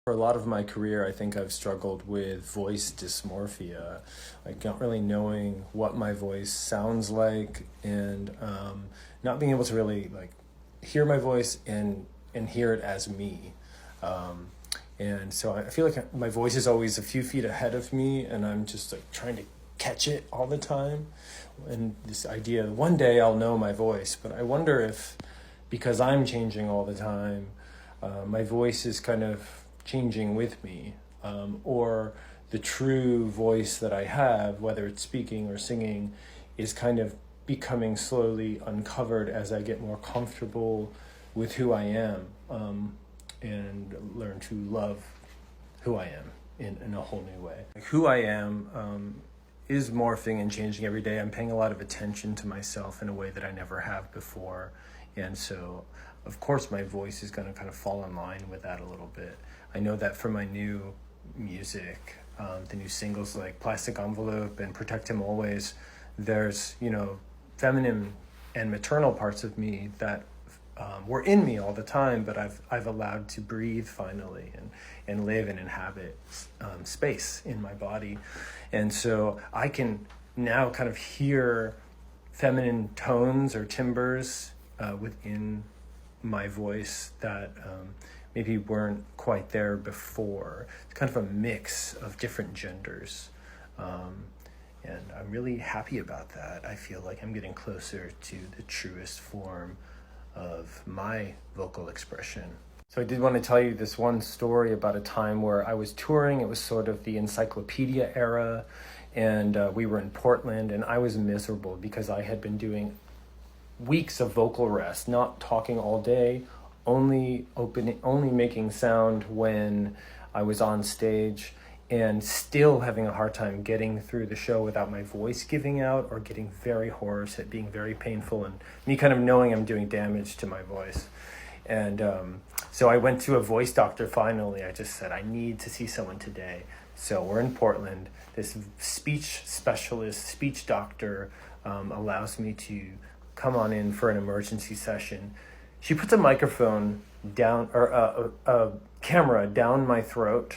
For a lot of my career, I think I've struggled with voice dysmorphia, like not really knowing what my voice sounds like, and not being able to really like hear my voice and hear it as me. Um, and so I feel like my voice is always a few feet ahead of me, and I'm just like trying to catch it all the time. And this idea, one day I'll know my voice, but I wonder if because I'm changing all the time, my voice is kind of changing with me, or the true voice that I have, whether it's speaking or singing, is kind of becoming slowly uncovered as I get more comfortable with who I am, and learn to love who I am in a whole new way. Like who I am is morphing and changing every day. I'm paying a lot of attention to myself in a way that I never have before. And so, of course, my voice is going to kind of fall in line with that a little bit. I know that for my new music, the new singles like Plastic Envelope and Protect Him Always, there's, feminine and maternal parts of me that were in me all the time, but I've allowed to breathe finally and live and inhabit space in my body. And so I can now kind of hear feminine tones or timbres within my voice that maybe weren't quite there before. It's kind of a mix of different genders. And I'm really happy about that. I feel like I'm getting closer to the truest form of my vocal expression. So I did want to tell you this one story about a time where I was touring. It was sort of the encyclopedia era, and we were in Portland, and I was miserable because I had been doing weeks of vocal rest, not talking all day, only making sound when I was on stage, and still having a hard time getting through the show without my voice giving out or getting very hoarse, it being very painful, and me kind of knowing I'm doing damage to my voice. And so I went to a voice doctor finally. I just said, I need to see someone today. So we're in Portland. This speech specialist, speech doctor allows me to come on in for an emergency session. She puts a microphone down, or a camera down my throat,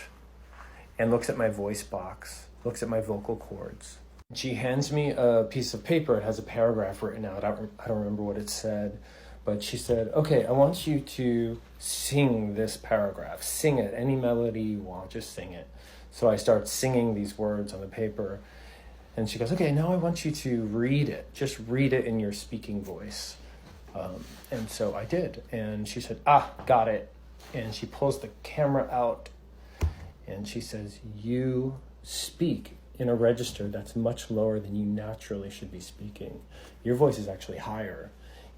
and looks at my voice box, looks at my vocal cords. She hands me a piece of paper. It has a paragraph written out. I don't remember what it said, but she said, okay, I want you to sing this paragraph. Sing it, any melody you want, just sing it. So I start singing these words on the paper, and she goes, okay, now I want you to read it. Just read it in your speaking voice. And so I did, and she said, got it. And she pulls the camera out, and she says, you speak in a register that's much lower than you naturally should be speaking. Your voice is actually higher,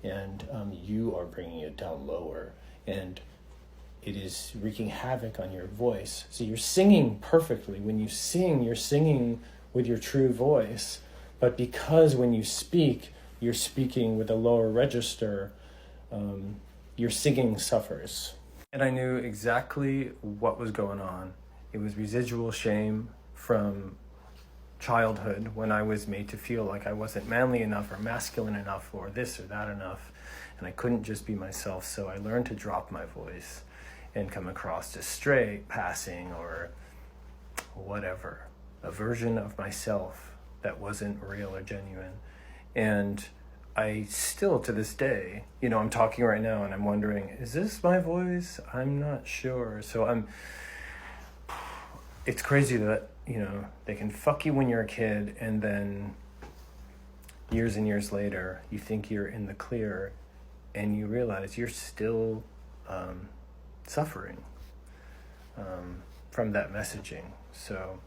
and you are bringing it down lower, and it is wreaking havoc on your voice. So you're singing perfectly. When you sing, you're singing with your true voice, but because when you speak, you're speaking with a lower register, your singing suffers. And I knew exactly what was going on. It was residual shame from childhood, when I was made to feel like I wasn't manly enough or masculine enough or this or that enough, and I couldn't just be myself. So I learned to drop my voice and come across as straight, passing, or whatever, a version of myself that wasn't real or genuine. And I still, to this day, I'm talking right now and I'm wondering, is this my voice? I'm not sure. So it's crazy that, they can fuck you when you're a kid, and then years and years later, you think you're in the clear, and you realize you're still suffering from that messaging. So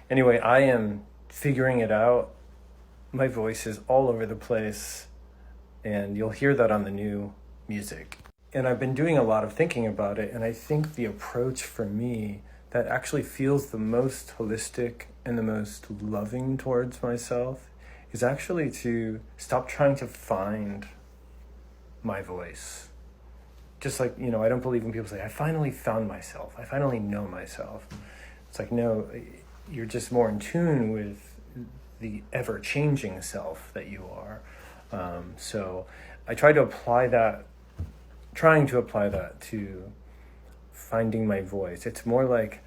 anyway, I am figuring it out. My voice is all over the place, and you'll hear that on the new music. And I've been doing a lot of thinking about it, and I think the approach for me that actually feels the most holistic and the most loving towards myself is actually to stop trying to find my voice. Just like, I don't believe when people say, I finally found myself, I finally know myself. It's like, no, you're just more in tune with the ever-changing self that you are. So I trying to apply that to finding my voice. It's more like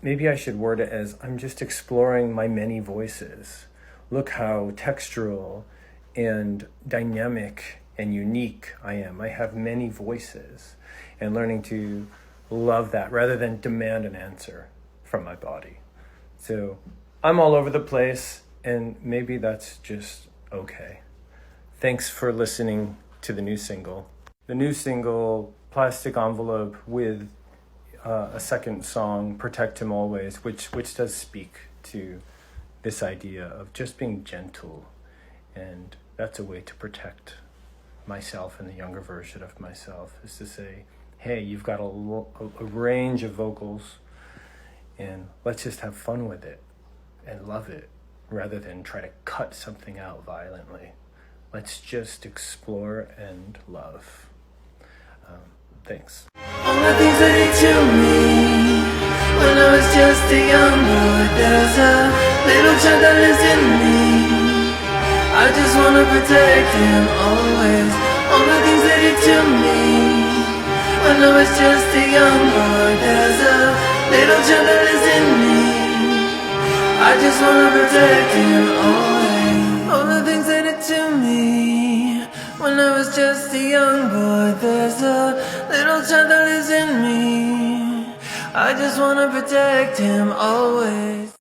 maybe I should word it as I'm just exploring my many voices. Look how textural and dynamic and unique I am. I have many voices, and learning to love that rather than demand an answer from my body. So I'm all over the place, and maybe that's just okay. Thanks for listening to the new single. The new single, Plastic Envelope, with a second song, Protect Him Always, which does speak to this idea of just being gentle, and that's a way to protect myself and the younger version of myself, is to say, hey, you've got a range of vocals, and let's just have fun with it and love it rather than try to cut something out violently. Let's just explore and love. Thanks. All the things that he to me when I was just a young boy. There's a little child that lives in me. I just wanna protect him always. All the things that he to me when I was just a young boy. There's a little child that lives in me. I just wanna protect him always. All the things that he to me when I was just a young boy. There's a little child that lives in me. I just wanna protect him always.